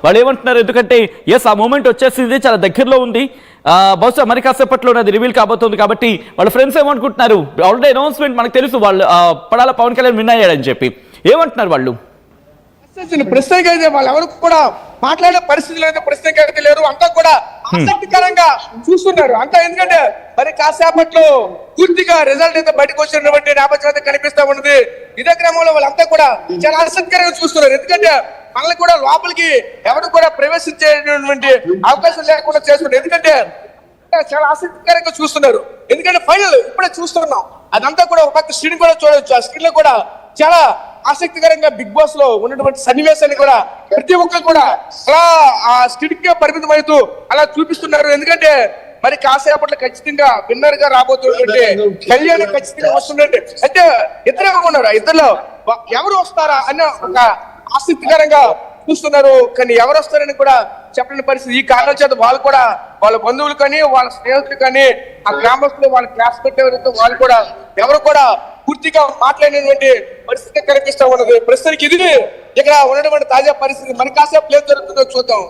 వాళ్ళు ఏమంటున్నారు, ఎందుకంటే ఎస్ ఆ మూమెంట్ వచ్చేసింది, చాలా దగ్గరలో ఉంది, బహుశా మరి కాసేపట్లో అది రివీల్ కాబోతుంది. కాబట్టి వాళ్ళ ఫ్రెండ్స్ ఏమనుకుంటున్నారు, ఆల్రెడీ అనౌన్స్మెంట్ మనకు తెలుసు వాళ్ళు పడాల పవన్ కళ్యాణ్ విన్ అయ్యాడని చెప్పి, ఏమంటున్నారు వాళ్ళు? ప్రస్తుతానికి అయితే వాళ్ళు ఎవరు కూడా మాట్లాడే పరిస్థితులు అయితే ప్రస్తుతానికి అయితే లేరు. అంతా కూడా ఆసక్తికరంగా చూస్తున్నారు అంతా. ఎందుకంటే మరి కాసేపట్లో పూర్తిగా రిజల్ట్ అయితే బయటకు వచ్చినటువంటి నేపథ్యం అయితే కనిపిస్తా ఉన్నది. ఇదే క్రమంలో వాళ్ళంతా కూడా చాలా ఆసక్తికరంగా చూస్తున్నారు. ఎందుకంటే మనల్ని కూడా లోపలికి ఎవరు కూడా ప్రవేశించేటువంటి అవకాశం లేకుండా చేస్తున్నారు. ఎందుకంటే చాలా ఆసక్తికరంగా చూస్తున్నారు. ఎందుకంటే ఫైనల్ ఇప్పుడే చూస్తున్నాం, అదంతా కూడా ఒక పక్క స్క్రీన్ కూడా చూడవచ్చు. ఆ స్క్రీన్ లో కూడా చాలా ఆసక్తికరంగా బిగ్ బాస్ లో ఉన్నటువంటి సన్నివేశాన్ని కూడా ప్రతి ఒక్కరు కూడా అలా ఆ స్క్రీన్ కి పరిమితం అవుతూ అలా చూపిస్తున్నారు. ఎందుకంటే మరి కాసేపట్లో ఖచ్చితంగా విన్నర్ గా రాబోతున్నటువంటి కళ్యాణ్ ఖచ్చితంగా వస్తుందండి. అయితే ఇద్దరే ఉన్నారు, ఇద్దరులో ఎవరు వస్తారా అన్న ఒక ఆసక్తికరంగా చూస్తున్నారు. కానీ ఎవరు వస్తారని కూడా చెప్పలేని పరిస్థితి. ఈ కారణాల చేత వాళ్ళు కూడా వాళ్ళ బంధువులు కానీ వాళ్ళ స్నేహితులు కానీ ఆ గ్రామస్తులు వాళ్ళ క్లాస్ పెట్టేవారితో వాళ్ళు కూడా ఎవరు కూడా పూర్తిగా మాట్లాడినటువంటి పరిస్థితి కనిపిస్తా ఉన్నది. ప్రస్తుతానికి ఇది ఇక్కడ ఉన్నటువంటి తాజా పరిస్థితి. మరి కాసేపు ఏం జరుగుతుందో చూద్దాం.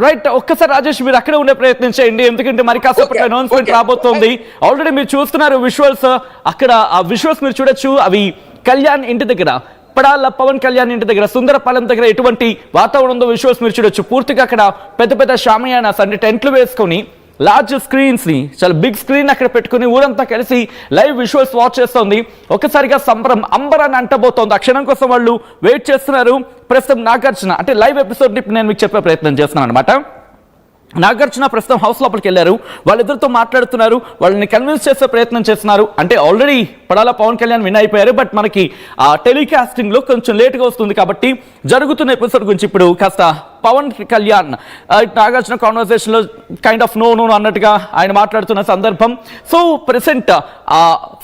రైట్ ఒక్కసారి రాజేష్ మీరు అక్కడే ఉండే ప్రయత్నం చేయండి, ఎందుకంటే మరి కాసేపట్లో అనౌన్స్మెంట్ రాబోతోంది. ఆల్రెడీ మీరు చూస్తున్నారు విజువల్స్, అక్కడ ఆ విజువల్స్ మీరు చూడొచ్చు. అవి కళ్యాణ్ ఇంటి దగ్గర, పడాల పవన్ కళ్యాణ్ ఇంటి దగ్గర, సుందరపాలెం దగ్గర ఎటువంటి వాతావరణం ఉందో విజువల్స్ మీరు చూడొచ్చు. పూర్తిగా అక్కడ పెద్ద పెద్ద షామియానాస్ అంటే టెంట్లు వేసుకొని లార్జ్ స్క్రీన్స్ ని, చాలా బిగ్ స్క్రీన్ అక్కడ పెట్టుకుని ఊరంతా కలిసి లైవ్ విజువల్స్ వాచ్ చేస్తోంది. ఒక్కసారిగా సంబరం అంబరాన్ని అంటబోతోంది. ఆ క్షణం కోసం వాళ్ళు వెయిట్ చేస్తున్నారు. ప్రస్తుతం నాగార్జున అంటే లైవ్ ఎపిసోడ్ ని నేను మీకు చెప్పే ప్రయత్నం చేస్తున్నాను అనమాట. నాగార్జున ప్రస్తుతం హౌస్ లోపలికి వెళ్ళారు. వాళ్ళిద్దరితో మాట్లాడుతున్నారు, వాళ్ళని కన్విన్స్ చేసే ప్రయత్నం చేస్తున్నారు. అంటే ఆల్రెడీ పడాల పవన్ కళ్యాణ్ విన్ అయిపోయారు, బట్ మనకి ఆ టెలికాస్టింగ్ లో కొంచెం లేట్గా వస్తుంది. కాబట్టి జరుగుతున్న ఎపిసోడ్ గురించి ఇప్పుడు కాస్త పవన్ కళ్యాణ్ నాగార్జున కాన్వర్సేషన్ లో కైండ్ ఆఫ్ నో అన్నట్టుగా ఆయన మాట్లాడుతున్న సందర్భం. సో ప్రెసెంట్ ఆ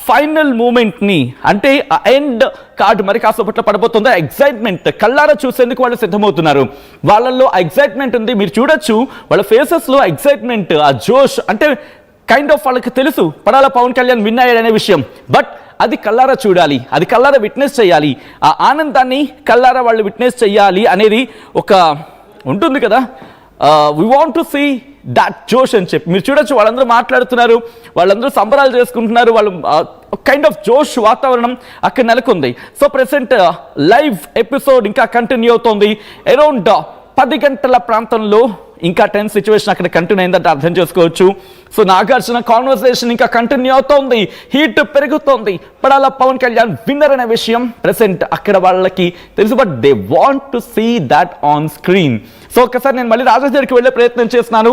ఫైనల్ మూమెంట్ ని అంటే ఆ ఎండ్ కార్డు మరి కాసేపట్లో పడబోతుందో ఎగ్జైట్మెంట్ కళ్ళారా చూసేందుకు వాళ్ళు సిద్ధమవుతున్నారు. వాళ్ళల్లో ఆ ఎగ్జైట్మెంట్ ఉంది, మీరు చూడొచ్చు వాళ్ళ ఫేసెస్ లో ఎగ్జైట్మెంట్, ఆ జోష్. అంటే కైండ్ ఆఫ్ వాళ్ళకి తెలుసు పడాల పవన్ కళ్యాణ్ విన్ అయ్యాడనే విషయం, బట్ అది కళ్ళారా చూడాలి, అది కళ్ళారా విట్నెస్ చేయాలి, ఆ ఆనందాన్ని కళ్ళారా వాళ్ళు విట్నెస్ చేయాలి అనేది ఒక ఉంటుంది కదా. We want to see that josh అని చెప్పి మీరు చూడొచ్చు. వాళ్ళందరూ మాట్లాడుతున్నారు, వాళ్ళందరూ సంబరాలు చేసుకుంటున్నారు, వాళ్ళు కైండ్ ఆఫ్ జోష్ వాతావరణం అక్కడ నెలకొంది. సో ప్రెసెంట్ లైవ్ ఎపిసోడ్ ఇంకా కంటిన్యూ అవుతోంది. అరౌండ్ 10 గంటల ప్రాంతంలో ఇంకా టెన్స్ సిచ్యువేషన్ అక్కడ కంటిన్యూ అయిందంటే అర్థం చేసుకోవచ్చు. సో నాగార్జున కాన్వర్సేషన్ ఇంకా కంటిన్యూ అవుతోంది, హీట్ పెరుగుతోంది. పడాల పవన్ కళ్యాణ్ విన్నర్ అనే విషయం ప్రెసెంట్ అక్కడ వాళ్ళకి తెలుసు, but they want to see that on screen. So ఒక్కసారి నేను మళ్ళీ రాజేష్ దగ్గరికి వెళ్ళే ప్రయత్నం చేస్తున్నాను.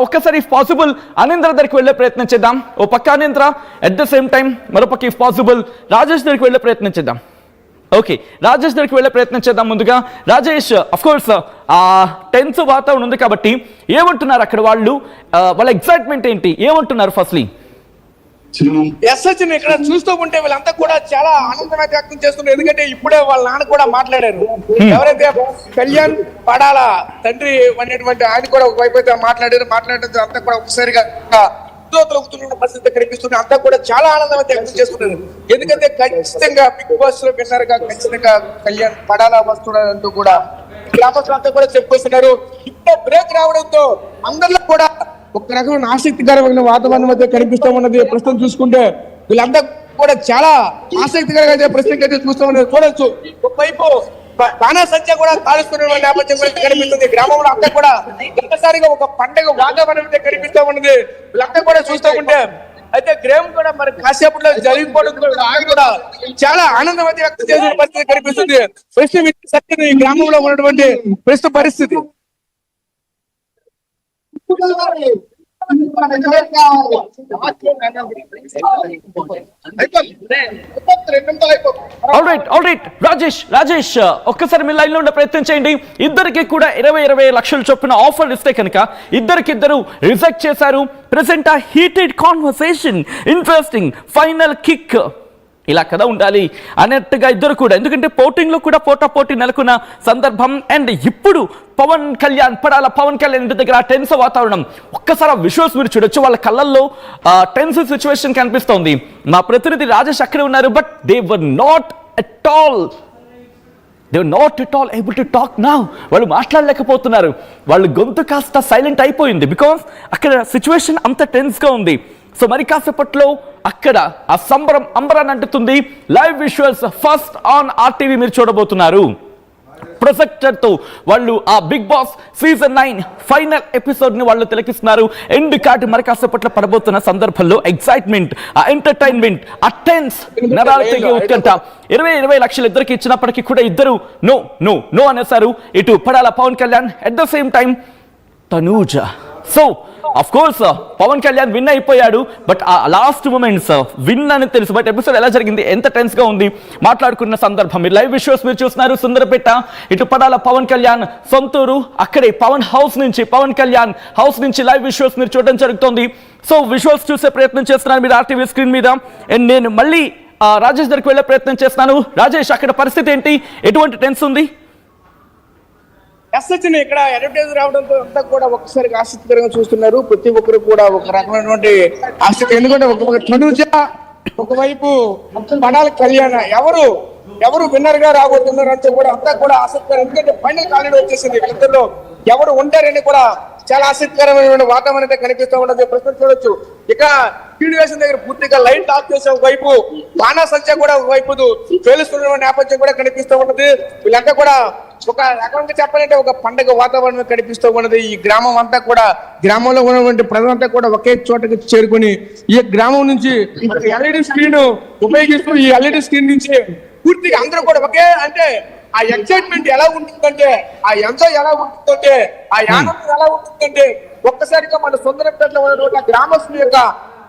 ఒక్కసారి ఇఫ్ పాసిబుల్ అనింద్ర దగ్గరికి వెళ్ళే ప్రయత్నం చేద్దాం. ఓ పక్క అనింద్ర, అట్ ద సేమ్ టైం మరోపక్క ఇఫ్ పాసిబుల్ రాజేష్ దగ్గరికి వెళ్ళే ప్రయత్నం చేద్దాం. ఓకే, రాజేష్ దగ్గరికి వెళ్ళే ప్రయత్నం చేద్దాం. ముందుగా రాజేష్, అఫ్ కోర్స్ ఆ టెన్స్ వాతావరణం ఉంది కాబట్టి ఏమంటున్నారు అక్కడ వాళ్ళు, వాళ్ళ ఎక్సైట్మెంట్ ఏంటి, ఏమంటున్నారు ఫస్ట్లీ? ఎస్ఎచ్ని ఇక్కడ చూస్తూ ఉంటే వీళ్ళంతా కూడా చాలా ఆనందం వ్యక్తం చేస్తున్నారు. ఎందుకంటే ఇప్పుడే వాళ్ళ నాన్న కూడా మాట్లాడారు. ఎవరైతే కళ్యాణ్ పడాల తండ్రి అనేటువంటి ఆయన కూడా ఒకవైపు అయితే మాట్లాడడం అంతా కూడా ఒకసారిగా పరిస్థితి కనిపిస్తుంది. అంతా కూడా చాలా ఆనందం వ్యక్తం చేస్తున్నారు. ఎందుకంటే ఖచ్చితంగా బిగ్ బాస్ లో విన్నర్ గా ఖచ్చితంగా కళ్యాణ్ పడాలా వస్తున్నాడంటూ కూడా గ్రామస్తులంతా కూడా చెప్పుకొస్తున్నారు. ఇప్పుడు బ్రేక్ రావడంతో అందరిలో కూడా ఒక రకమైన ఆసక్తికరమైన వాతావరణం అయితే కనిపిస్తూ ఉన్నది. ప్రస్తుతం చూసుకుంటే వీళ్ళంతా కూడా చాలా ఆసక్తికరంగా ప్రస్తుతం అయితే చూస్తూ ఉన్నారు. చూడొచ్చు, ఒకవైపు బాణా సంఖ్య కూడా కాలుస్తున్న నేపథ్యం కూడా కనిపిస్తుంది. గ్రామంలో అంతా కూడా ఒక్కసారిగా ఒక పండుగ వాతావరణం అయితే కనిపిస్తూ ఉన్నది. వీళ్ళంతా కూడా చూస్తూ ఉంటే అయితే గ్రామం కూడా మరి కాసేపట్లో జరిగిపోవడం కూడా చాలా ఆనందం అయితే వ్యక్తం చేసిన పరిస్థితి కనిపిస్తుంది. ప్రస్తుతం ఈ గ్రామంలో ఉన్నటువంటి ప్రస్తుత పరిస్థితి రాజేష్ ఒక్కసారి మీ లైన్ లో ఉండే ప్రయత్నం చేయండి. ఇద్దరికి కూడా 20 లక్షల చొప్పున ఆఫర్ ఇస్తే కనుక ఇద్దరు రిజెక్ట్ చేశారు. ప్రెసెంట్ ఆ heated conversation, interesting final kick ఇలా కదా ఉండాలి అన్నట్టుగా ఇద్దరు కూడా, ఎందుకంటే పోటింగ్ లో కూడా పోటీ నెలకొన్న సందర్భం. అండ్ ఇప్పుడు పడాల పవన్ కళ్యాణ్ ఇంటి దగ్గర టెన్స్ వాతావరణం, ఒక్కసారి విజువల్స్ మీరు చూడొచ్చు. వాళ్ళ కళ్ళల్లో టెన్స్ సిచ్యువేషన్ కనిపిస్తోంది. మా ప్రతినిధి రాజేష్ అక్కడే ఉన్నారు, but they were not at all they not at all able to talk now. వాళ్ళు మాట్లాడలేకపోతున్నారు, వాళ్ళు గొంతు కాస్త సైలెంట్ అయిపోయింది బికాస్ అక్కడ సిచ్యువేషన్ అంత టెన్స్గా ఉంది. సో మరి కాసేపట్లో అక్కడ ఆ సంబరం అంబరాన్ని అంటుతుంది. Live visuals first on RTV మీరు చూడబోతున్నారు. ప్రొజెక్టర్తో వాళ్ళు ఆ బిగ్ బాస్ సీజన్ 9 ఫైనల్ ఎపిసోడ్ని వాళ్ళు తిలకిస్తున్నారు. ఎండ్ కార్డు మరి కాసేపట్లో పడబోతున్న సందర్భంలో ఎక్సైట్మెంట్, ఆ ఎంటర్టైన్మెంట్, ఆ టెన్స్, నరాలకి ఉత్కంఠ 20 లక్షలు ఇద్దరికి ఇచ్చినప్పటికీ కూడా ఇద్దరు నో నో నో అనేసారు. ఇటు Padala Pawan Kalyan, at the same time Tanuja. So of course Pavan Kalyan win అయిపోయాడు, బట్ ఆ లాస్ట్ మూమెంట్స్ విన్ అని తెలుసు, బట్ ఎపిసోడ్ ఎలా జరిగింది, ఎంత టెన్స్ గా ఉంది మాట్లాడుకున్న సందర్భం. మీరు లైవ్ విజువల్స్ మీరు చూస్తున్నారు. సుందరపేట, ఇటు పడాల పవన్ కళ్యాణ్ సొంతూరు, అక్కడే పవన్ కళ్యాణ్ హౌస్ నుంచి లైవ్ విజువల్స్ మీరు చూడడం జరుగుతుంది. సో విజువల్స్ చూసే ప్రయత్నం చేస్తున్నారు మీరు RTV స్క్రీన్ మీద. అండ్ నేను మళ్ళీ రాజేష్ దగ్గరికి వెళ్ళే ప్రయత్నం చేస్తున్నాను. రాజేష్, అక్కడ పరిస్థితి ఏంటి, ఎటువంటి టెన్స్ ఉంది? ఎస్ఎచ్ని ఇక్కడ అడ్వర్టైజ్ రావడంతో అంతా కూడా ఒక్కసారిగా ఆసక్తికరంగా చూస్తున్నారు. ప్రతి ఒక్కరు కూడా ఒక రకమైనటువంటి ఆసక్తి. ఎందుకంటే ఒక తనుజ, ఒకవైపు పడాల కళ్యాణ, ఎవరు విన్నర్ గా రాబోతున్నారు అంటే కూడా అంతా కూడా ఆసక్తికరం. ఎందుకంటే ఫైనల్ ఆల్రెడీ వచ్చేసింది. వీళ్ళిద్దరిలో ఎవరు ఉంటారని కూడా చాలా ఆసక్తికరమైన వాతావరణం అయితే కనిపిస్తూ ఉన్నది. ప్రశ్న చూడొచ్చు, ఇక స్టూడియోషన్ దగ్గర పూర్తిగా లైట్ ఆఫ్ చేసే ఒకవైపు బాణా సంచ కూడా ఒకవైపు పేలుస్తున్న నేపథ్యం కూడా కనిపిస్తూ ఉన్నది. వీళ్ళంతా కూడా ఒక రకంగా చెప్పాలంటే ఒక పండగ వాతావరణం కనిపిస్తూ ఉన్నది. ఈ గ్రామం అంతా కూడా, గ్రామంలో ఉన్నటువంటి ప్రజలంతా కూడా ఒకే చోటకి చేరుకుని ఈ గ్రామం నుంచి LED స్క్రీన్ ఉపయోగిస్తూ ఈ LED స్క్రీన్ నుంచి పూర్తిగా అందరూ కూడా ఒకే, అంటే ఆ ఎక్సైట్మెంట్ ఎలా ఉంటుందంటే, ఆ ఎంజాయ్ ఎలా ఉంటుందంటే, ఆ ఆనందం ఎలా ఉంటుందంటే ఒక్కసారిగా మన సుందరపేటలో ఉన్నటువంటి గ్రామస్తుల యొక్క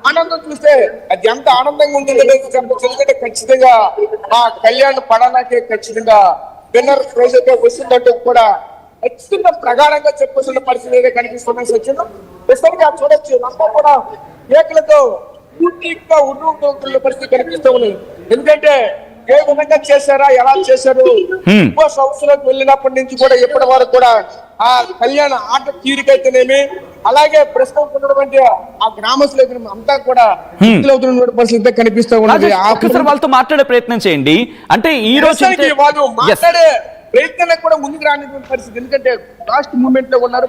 ఆనందం చూస్తే అది ఎంత ఆనందంగా ఉంటుందంటే చెప్పచ్చు. ఎందుకంటే ఖచ్చితంగా ఆ కళ్యాణ్ పడాలకే ఖచ్చితంగా విన్నర్ ప్రైజ్ అయితే వస్తుందంటూ కూడా ఖచ్చితంగా ప్రగాఢంగా చెప్పాల్సిన పరిస్థితి అయితే కనిపిస్తున్నాయి. సచిన్ ప్రస్తుతానికి ఆ చూడొచ్చు, అంతా కూడా ఏకలతో పూర్తిగా ఉర్రూతున్న పరిస్థితి కనిపిస్తూ ఉంది. ఎందుకంటే ఏ విధంగా చేశారా, ఎలా చేశారు, సంవత్సరాలకు వెళ్ళినప్పటి నుంచి కూడా ఇప్పటి వరకు కూడా ఆ కళ్యాణ ఆట తీరికైతేనేమి, అలాగే ప్రస్తుతం ఉన్నటువంటి ఆ గ్రామస్తులు అంతా కూడా పరిస్థితి కనిపిస్తూ ఉన్నది. ఒక్కసారి వాళ్ళతో మాట్లాడే ప్రయత్నం చేయండి. అంటే ఈ రోజు వాళ్ళు మాట్లాడే ప్రయత్నం కూడా ముందుకు రానిటువంటి పరిస్థితి. ఎందుకంటే లాస్ట్ మూమెంట్ లో ఉన్నారు.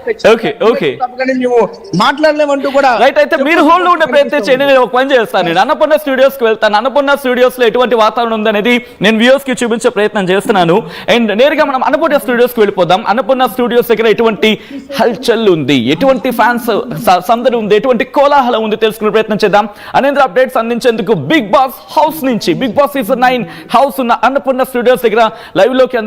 మేము మాట్లాడలేమంటూ కూడా రైట్. అయితే మీరు హోల్డ్ ఉండే ప్రయత్నం చేయండి. నేను ఒక పని చేస్తాను, నేను అన్నపూర్ణ స్టూడియోస్ కి వెళ్తాను. అన్నపూర్ణ స్టూడియోస్ లో ఎటువంటి వాతావరణం ఉందనేది నేను వ్యూవర్స్ కి చూపించే ప్రయత్నం చేస్తున్నాను. అండ్ నేరుగా మనం అన్నపూర్ణ స్టూడియోస్ కి వెళ్ళిపోదాం. అన్నపూర్ణ స్టూడియోస్ దగ్గర ఎటువంటి హల్చల్ ఉంది, ఎటువంటి ఫ్యాన్స్ సందడి ఉంది, ఎటువంటి కోలాహలం ఉంది తెలుసుకునే ప్రయత్నం చేద్దాం. అనేంద్ర అప్డేట్స్ అందించేందుకు బిగ్ బాస్ హౌస్ నుంచి, బిగ్ బాస్ సీజన్ 9 హౌస్ ఉన్న అన్నపూర్ణ స్టూడియోస్ దగ్గర లైవ్ లోకి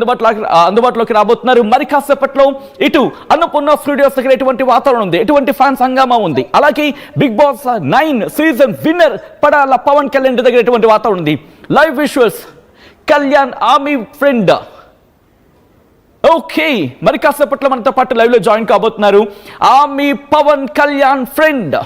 అందుబాటులోకి రాబోతున్నారు. మరి కాసేపట్లో ఇటు అన్నపూర్ణ స్టూడియోస్ దగ్గర ఎటువంటి వాతావరణం ఉంది, ఎటువంటి ఫ్యాన్స్ హంగామా ఉంది, అలాగే Bigg Boss 9 season winner Padala Pawan Kalyan దగ్గర ఎటువంటి వాతావరణం ఉంది. Live visuals, Kalyan army friend. Okay, మరి కాసేపట్లో మనతో పాటు లైవ్ లో జాయిన్ కాబోతున్నారు ఆర్మీ పవన్ కళ్యాణ్ ఫ్రెండ్.